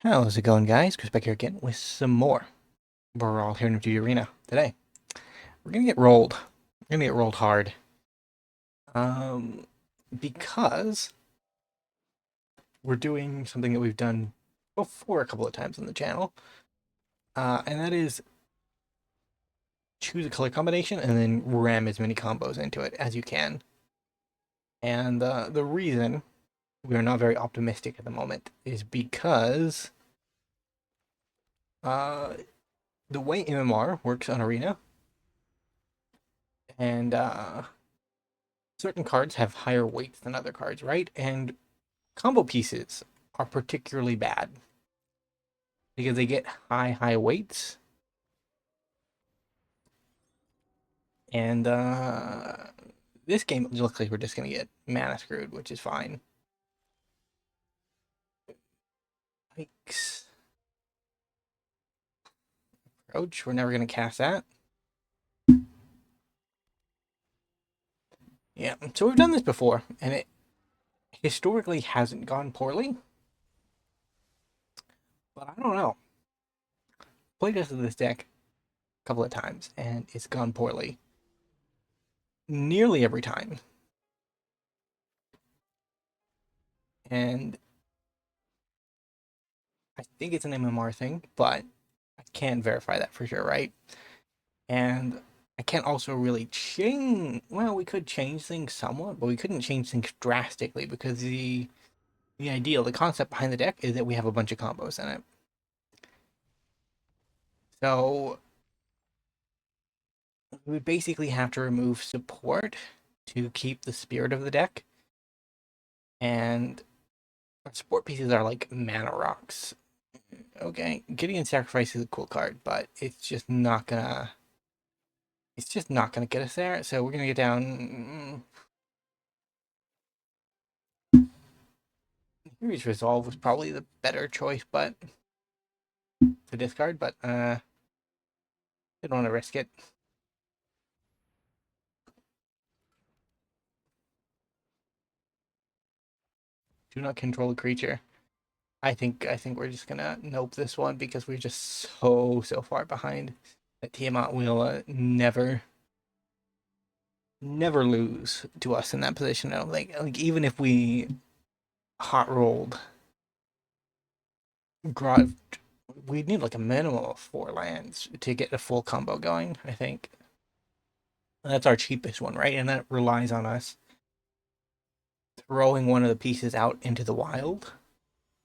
How's it going, guys? Chris back here again with some more Brawl here in the arena today. We're gonna get rolled. We're gonna get rolled hard. Um, because we're doing something that we've done before a couple of times on the channel. And that is choose a color combination and then ram as many combos into it as you can. And the reason we are not very optimistic at the moment is because the way MMR works on Arena and certain cards have higher weights than other cards, right? And combo pieces are particularly bad because they get high weights. And this game looks like we're just gonna get mana screwed, which is fine. Yikes. Approach, we're never gonna cast that. Yeah, so we've done this before, and it historically hasn't gone poorly. But I don't know. Played this deck a couple of times, and it's gone poorly. Nearly every time. And I think it's an MMR thing, but I can't verify that for sure, right? And I can't also really change. Well, we could change things somewhat, but we couldn't change things drastically because the concept behind the deck is that we have a bunch of combos in it. So we would basically have to remove support to keep the spirit of the deck, and our support pieces are like mana rocks. Okay, Gideon Sacrifice is a cool card, but it's just not gonna get us there. So we're gonna get down. Hero's Resolve was probably the better choice, but to discard. But didn't want to risk it. Do not control a creature. I think we're just gonna nope this one because we're just so far behind that Tiamat will never lose to us in that position. I don't think. Like even if we hot rolled Grot, we need like a minimum of 4 lands to get a full combo going. I think and that's our cheapest one, right? And that relies on us throwing one of the pieces out into the wild,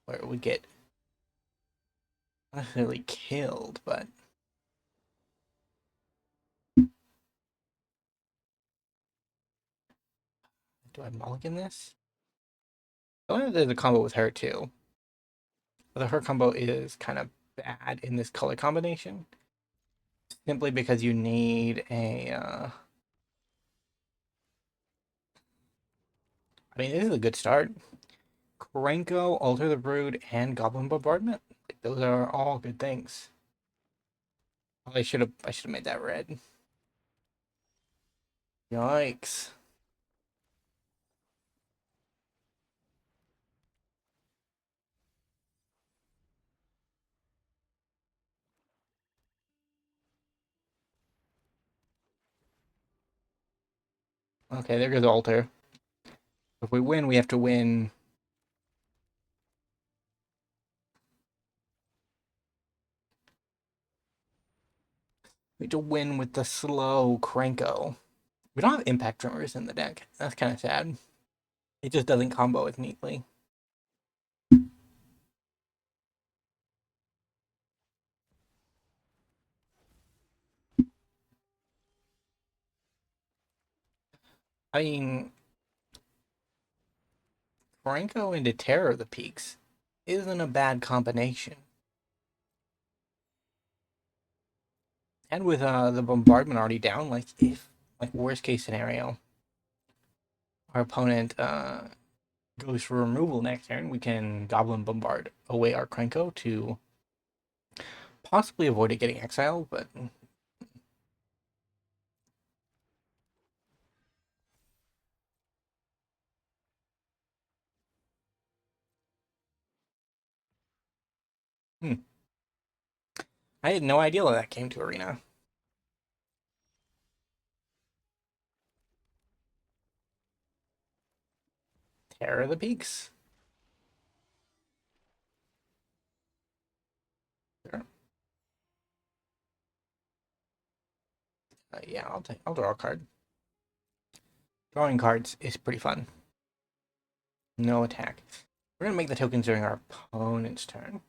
where it would get not necessarily killed, but do I mulligan this? I wonder if there's a combo with her too. But her combo is kind of bad in this color combination, simply because you need a. I mean, this is a good start. Krenko, Alter the Brood, and Goblin Bombardment. Like, those are all good things. I should have made that red. Yikes. Okay, there goes Alter. If we win, we have to win. We have to win with the slow Krenko. We don't have Impact Tremors in the deck. That's kind of sad. It just doesn't combo as neatly. I mean, Krenko into Terror of the Peaks isn't a bad combination. And with the bombardment already down, like if like worst case scenario, our opponent goes for removal next turn, we can Goblin Bombard away our Krenko to possibly avoid it getting exiled, but Hmm. I had no idea that came to Arena. Terror of the Peaks. Sure. Yeah, I'll draw a card. Drawing cards is pretty fun. No attack. We're gonna make the tokens during our opponent's turn.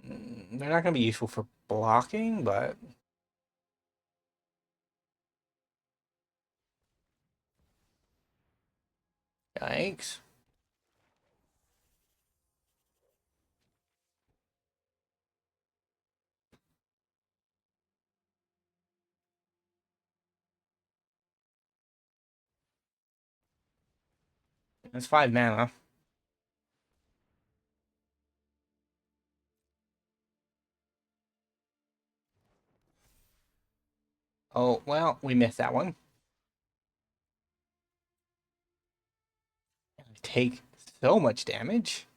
They're not gonna be useful for blocking, but yikes. That's 5 mana. Oh, well, we missed that one. Take so much damage.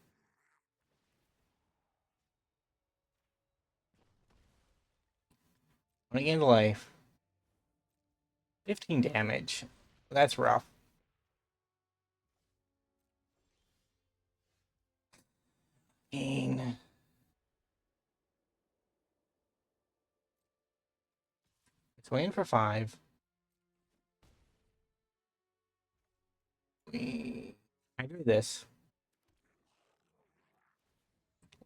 When I gain life. 15 damage. That's rough. Gain. It's waiting for 5. I do this.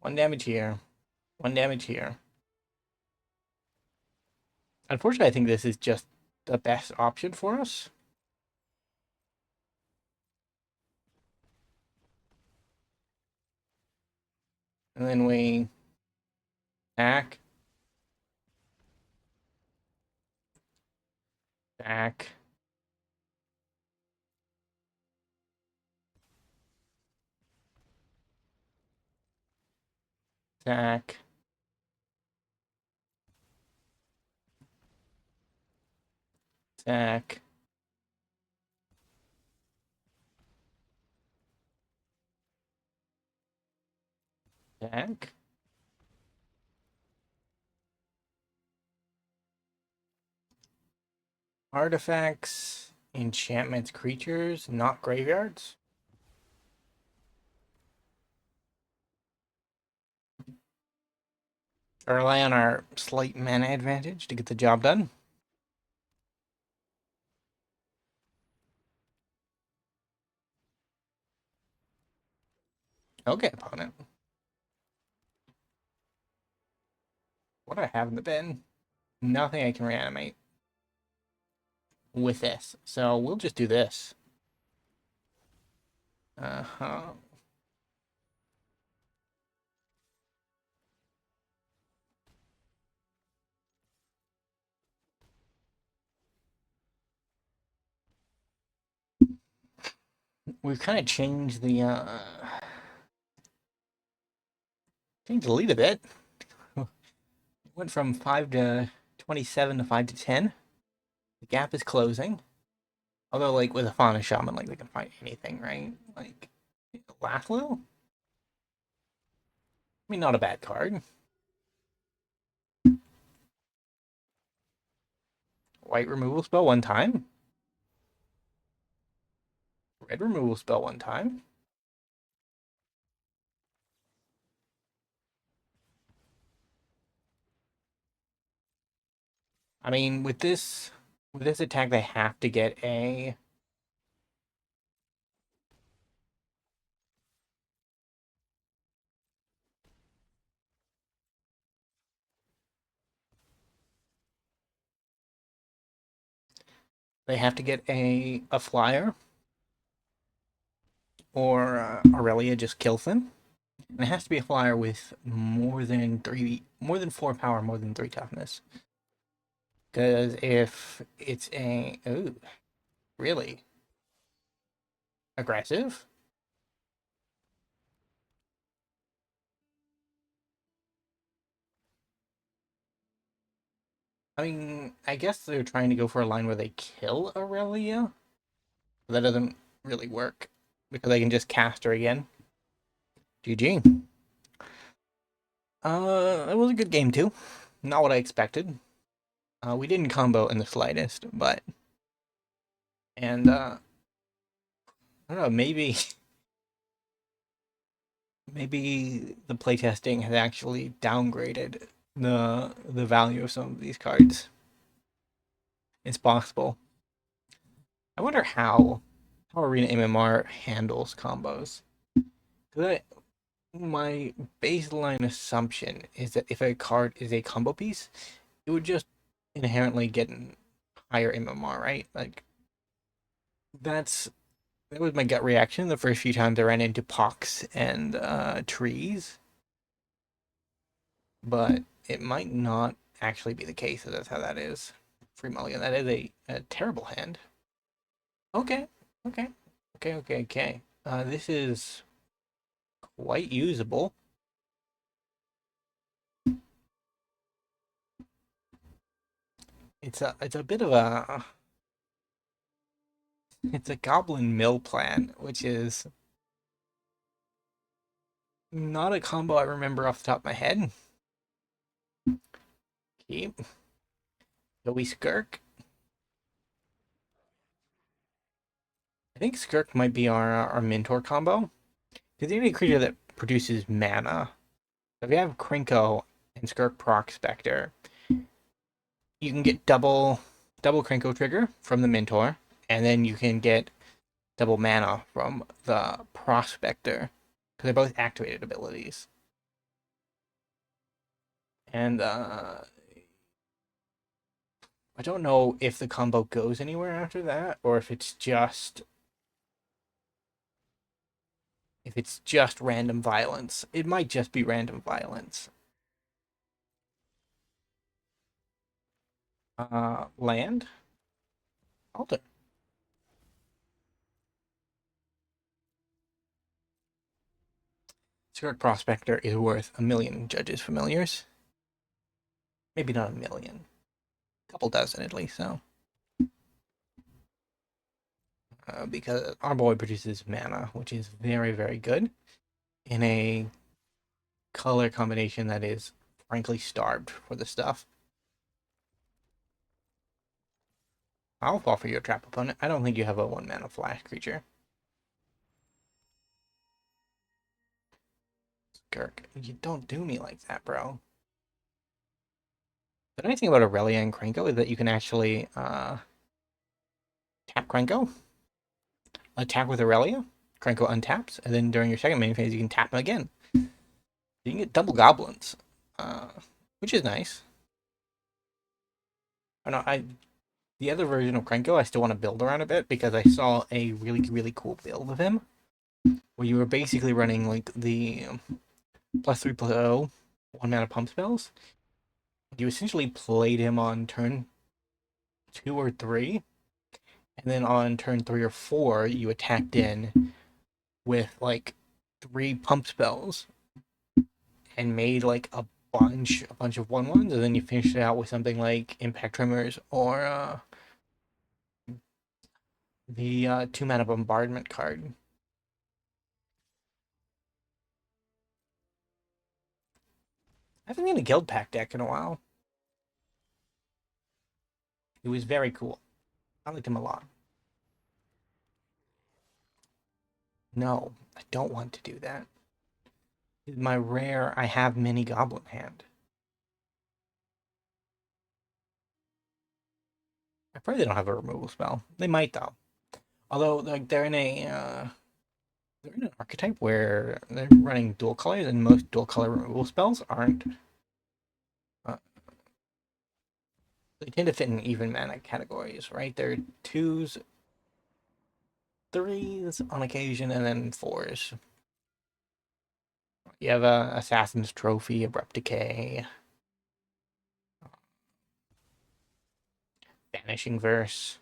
1 damage here. 1 damage here. Unfortunately, I think this is just the best option for us. And then we back. Back. Attack. Attack. Attack. Artifacts, enchantments, creatures, not graveyards. Or rely on our slight mana advantage to get the job done. Okay, opponent. What do I have in the bin? Nothing I can reanimate with this. So we'll just do this. Uh-huh. We've kind of changed the lead a bit. Went from 5 to 27 to 5 to 10. The gap is closing. Although, like, with a Fauna Shaman, like, they can fight anything, right? Like, Lathwell? I mean, not a bad card. White removal spell 1 time. Red removal spell 1 time. I mean, with this attack, they have to get a... They have to get a flyer. Or Aurelia just kills them. And it has to be a flyer with more than 4 power, more than 3 toughness. Because if it's a... Ooh, really? Aggressive? I mean, I guess they're trying to go for a line where they kill Aurelia. But that doesn't really work. Because I can just cast her again. GG. It was a good game too. Not what I expected. We didn't combo in the slightest, but I don't know, maybe the playtesting has actually downgraded the value of some of these cards. It's possible. I wonder how Arena MMR handles combos. My baseline assumption is that if a card is a combo piece, it would just inherently get an higher MMR, right? Like that was my gut reaction the first few times I ran into pox and trees, but it might not actually be the case. So that's how that is. Free mulligan. That is a terrible hand. Okay, okay, okay. This is quite usable. It's a bit of it's a goblin mill plan, which is not a combo I remember off the top of my head. Keep. So we skirk. I think skirk might be our mentor combo. Because the only creature that produces mana. So if you have Krinko and skirk proc specter, you can get double Krinko trigger from the mentor, and then you can get double mana from the prospector. Because they're both activated abilities. And I don't know if the combo goes anywhere after that, or if it's just random violence. It might just be random violence. Land? Altar. Secret Prospector is worth 1,000,000 Judges Familiars. Maybe not 1,000,000. A couple dozen at least, so. Because our boy produces mana, which is very, very good. In a color combination that is frankly starved for the stuff. I'll fall for your trap, opponent. I don't think you have a 1-mana flash creature. Skirk, you don't do me like that, bro. The nice thing about Aurelia and Krenko is that you can actually tap Krenko, attack with Aurelia, Krenko untaps, and then during your second main phase you can tap him again. You can get double goblins, which is nice. I know the other version of Krenko I still want to build around a bit because I saw a really, really cool build of him where you were basically running like the +3/+0 1-mana pump spells. You essentially played him on turn 2 or 3, and then on turn 3 or 4 you attacked in with like 3 pump spells and made like a bunch of 1/1s, and then you finished it out with something like Impact Tremors or the 2-mana Bombardment card. I haven't seen a Guild Pack deck in a while. It was very cool. I liked him a lot. No, I don't want to do that. My rare I have mini goblin hand. I probably don't have a removal spell. They might though. Although like they're in an archetype where they're running dual colors, and most dual color removal spells aren't. They tend to fit in even mana categories, right? They're 2s, 3s on occasion, and then 4s. You have a Assassin's Trophy, Abrupt Decay, Vanishing Verse,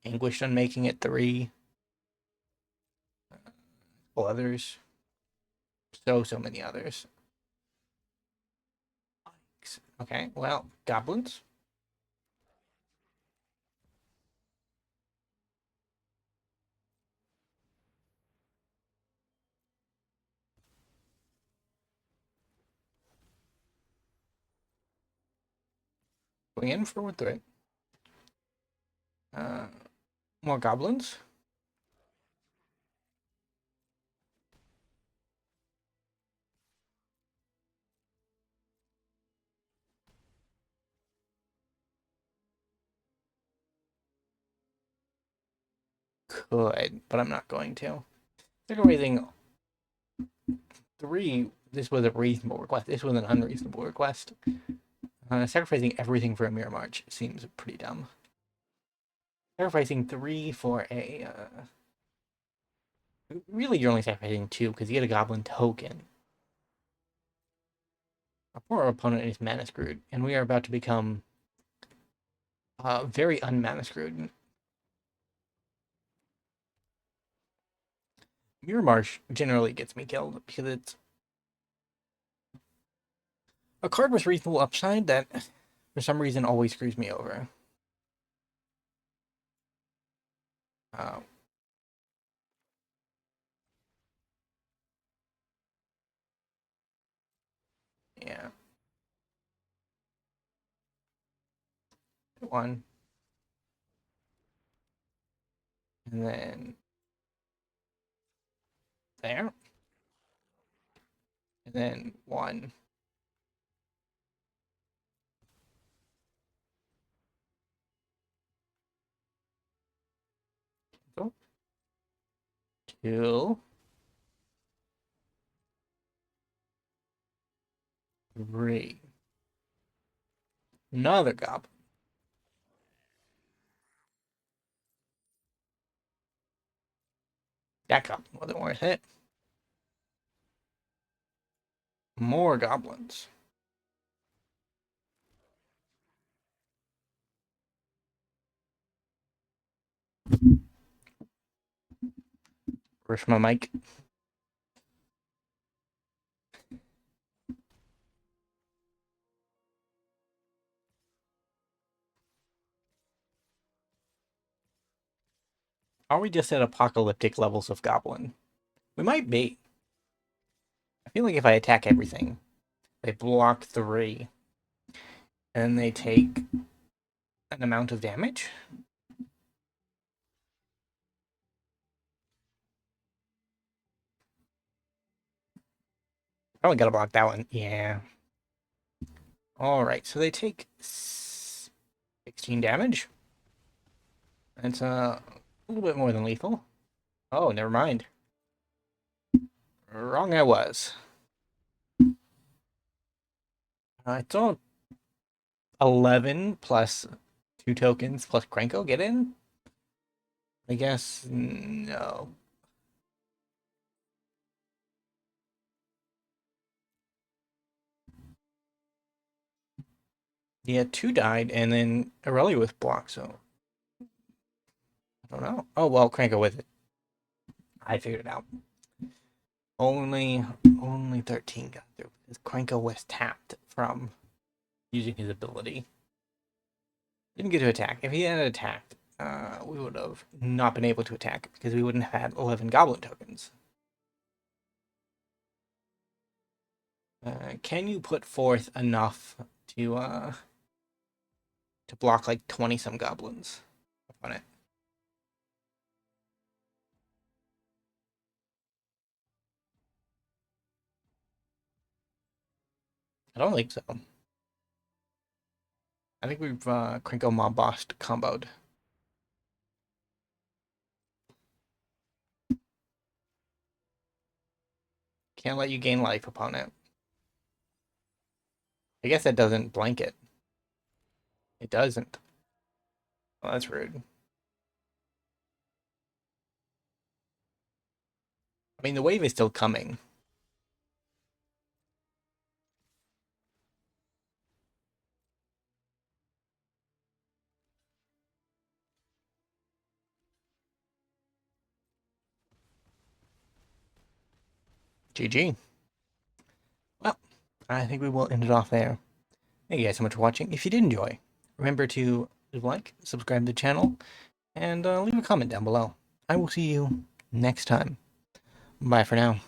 Anguished Unmaking it 3, others. So many others. Okay, well, goblins. Going in for what threat? More goblins. Could, but I'm not going to. Sacrificing 3. This was a reasonable request. This was an unreasonable request. Sacrificing everything for a Mirror March seems pretty dumb. Sacrificing 3 for a... Really, you're only sacrificing 2 because you get a Goblin token. Our poor opponent is mana screwed, and we are about to become very unmana screwed. Mirror March generally gets me killed because it's a card with reasonable upside that for some reason always screws me over. Yeah. 1. And then there. And then 1. So, 2. 3. Another Goblin. That Goblin wasn't worth it. More Goblins. Where's my mic? Are we just at apocalyptic levels of Goblin? We might be. I feel like if I attack everything, they block 3, and they take an amount of damage. Probably gotta block that one. Yeah. Alright, so they take 16 damage. It's a little bit more than lethal. Oh, never mind. Wrong I was. It's all 11 plus 2 tokens plus Krenko get in? I guess no. Yeah, 2 died, and then Aurelia was blocked, so I don't know. Oh, well, Krenko with it. I figured it out. Only 13 got through, because Krenko was tapped from using his ability. Didn't get to attack. If he had attacked, we would have not been able to attack, because we wouldn't have had 11 Goblin tokens. Can you put forth enough to block like 20-some goblins on it? I don't think so. I think we've Crinkle Mob Bossed comboed. Can't let you gain life upon it. I guess that doesn't blanket. It doesn't. Well, that's rude. I mean, the wave is still coming. GG. Well, I think we will end it off there. Thank you guys so much for watching. If you did enjoy, remember to like, subscribe to the channel, and leave a comment down below. I will see you next time. Bye for now.